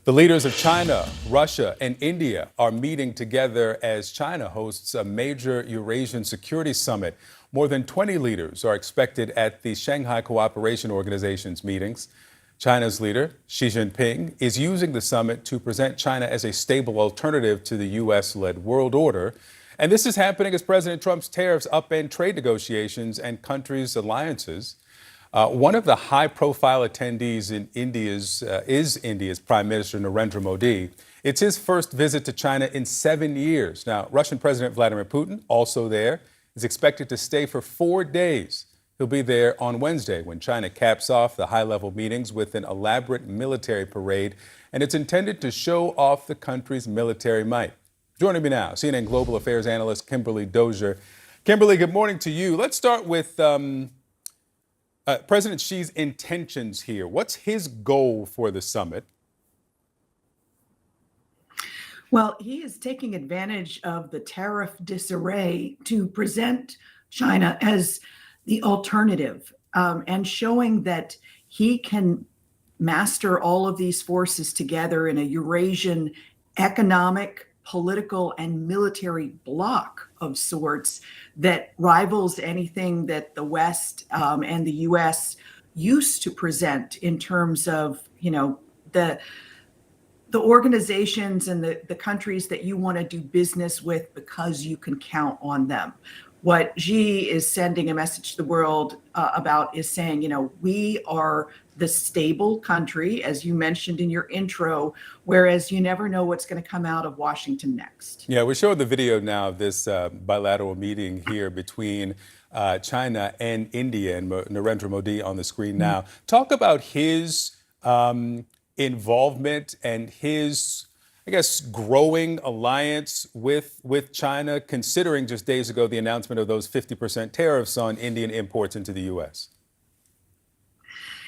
The leaders of China, Russia, and India are meeting together as China hosts a major Eurasian security summit. More than 20 leaders are expected at the Shanghai Cooperation Organization's meetings. China's leader, Xi Jinping, is using the summit to present China as a stable alternative to the U.S.-led world order. And this is happening as President Trump's tariffs upend trade negotiations and countries' alliances. One of the high-profile attendees in is India's Prime Minister Narendra Modi. It's his first visit to China in 7 years. Now, Russian President Vladimir Putin, also there, is expected to stay for 4 days. He'll be there on Wednesday when China caps off the high-level meetings with an elaborate military parade, and it's intended to show off the country's military might. Joining me now, CNN Global Affairs analyst Kimberly Dozier. Kimberly, good morning to you. Let's start with President Xi's intentions here. What's his goal for the summit? Well, he is taking advantage of the tariff disarray to present China as the alternative and showing that he can master all of these forces together in a Eurasian economic, political, and military bloc of sorts that rivals anything that the West and the U.S. used to present in terms of, the organizations and the countries that you want to do business with because you can count on them. What Xi is sending a message to the world about is saying, we are the stable country, as you mentioned in your intro, whereas you never know what's going to come out of Washington next. Yeah, we're showing the video now of this bilateral meeting here between China and India, and Narendra Modi on the screen now. Talk about his involvement and his, I guess, growing alliance with China, considering just days ago the announcement of those 50% tariffs on Indian imports into the U.S.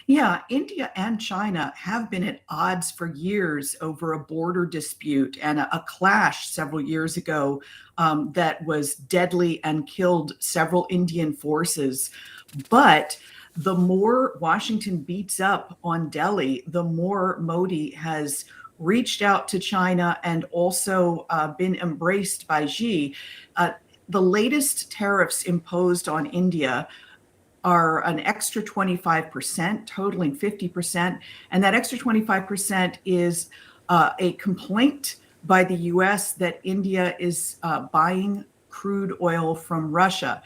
Yeah, India and China have been at odds for years over a border dispute and a clash several years ago that was deadly and killed several Indian forces. But the more Washington beats up on Delhi, the more Modi has reached out to China and also been embraced by Xi. The latest tariffs imposed on India are an extra 25%, totaling 50%. And that extra 25% is a complaint by the U.S. that India is buying crude oil from Russia.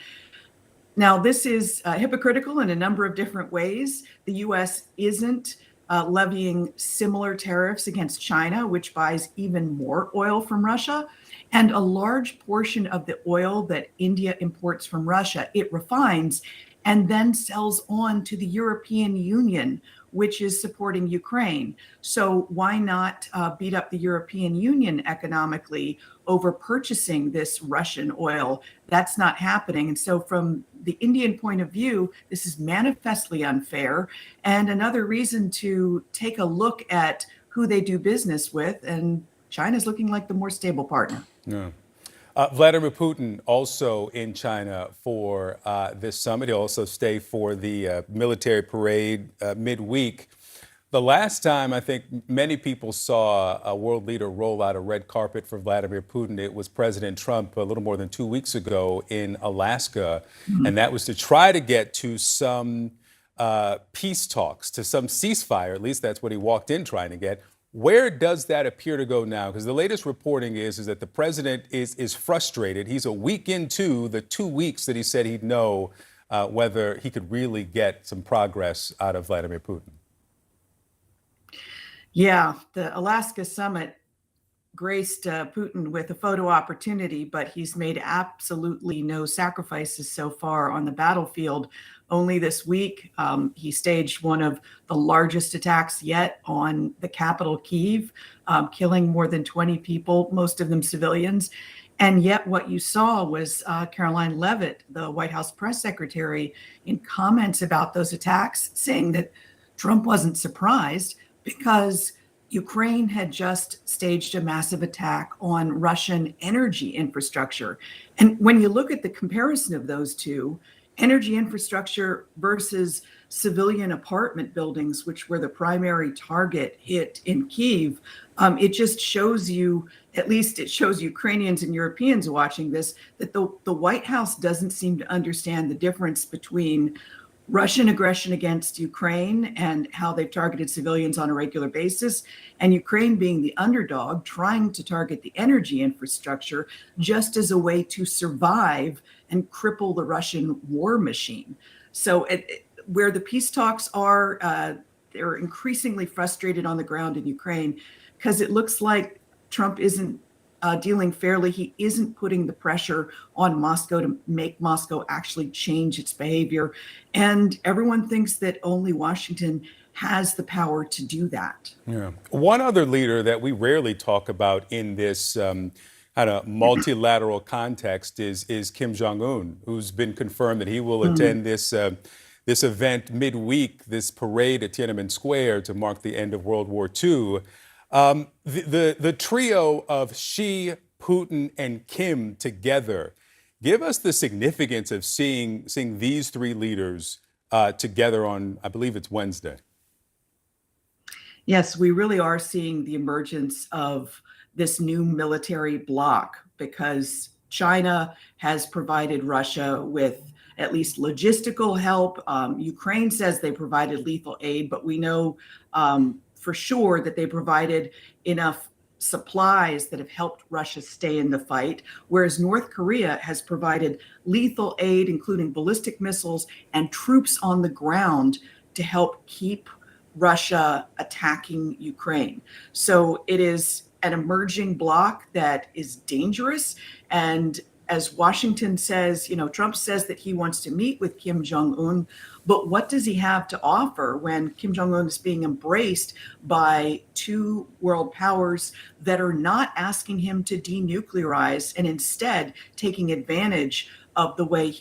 Now, this is hypocritical in a number of different ways. The U.S. isn't levying similar tariffs against China, which buys even more oil from Russia. And a large portion of the oil that India imports from Russia, it refines and then sells on to the European Union, which is supporting Ukraine. So why not beat up the European Union economically over purchasing this Russian oil? That's not happening. And so from the Indian point of view, this is manifestly unfair and another reason to take a look at who they do business with. And China's looking like the more stable partner. Yeah. Vladimir Putin also in China for this summit. He'll also stay for the military parade midweek. The last time I think many people saw a world leader roll out a red carpet for Vladimir Putin, it was President Trump a little more than 2 weeks ago in Alaska. And that was to try to get to some peace talks, to some ceasefire. At least that's what he walked in trying to get. Where does that appear to go now? Because the latest reporting is that the president is frustrated. He's a week into the 2 weeks that he said he'd know whether he could really get some progress out of Vladimir Putin. Yeah, the Alaska summit graced Putin with a photo opportunity, but he's made absolutely no sacrifices so far on the battlefield. Only this week, he staged one of the largest attacks yet on the capital, Kyiv, killing more than 20 people, most of them civilians. And yet what you saw was Caroline Leavitt, the White House press secretary, in comments about those attacks, saying that Trump wasn't surprised because Ukraine had just staged a massive attack on Russian energy infrastructure. And when you look at the comparison of those two, energy infrastructure versus civilian apartment buildings, which were the primary target hit in Kyiv, it just shows you, at least it shows Ukrainians and Europeans watching this, that the White House doesn't seem to understand the difference between Russian aggression against Ukraine and how they've targeted civilians on a regular basis, and Ukraine being the underdog, trying to target the energy infrastructure just as a way to survive and cripple the Russian war machine. So where the peace talks are, they're increasingly frustrated on the ground in Ukraine because it looks like Trump isn't dealing fairly. He isn't putting the pressure on Moscow to make Moscow actually change its behavior. And everyone thinks that only Washington has the power to do that. Yeah. One other leader that we rarely talk about in this kind of multilateral context is Kim Jong-un, who's been confirmed that he will attend this event midweek, this parade at Tiananmen Square to mark the end of World War II. The trio of Xi, Putin, and Kim together, give us the significance of seeing these three leaders together on, I believe it's Wednesday. Yes, we really are seeing the emergence of this new military bloc because China has provided Russia with at least logistical help. Ukraine says they provided lethal aid, but we know for sure that they provided enough supplies that have helped Russia stay in the fight, whereas North Korea has provided lethal aid, including ballistic missiles and troops on the ground to help keep Russia attacking Ukraine. So it is an emerging bloc that is dangerous. And as Washington says, Trump says that he wants to meet with Kim Jong-un, but what does he have to offer when Kim Jong-un is being embraced by two world powers that are not asking him to denuclearize and instead taking advantage of the way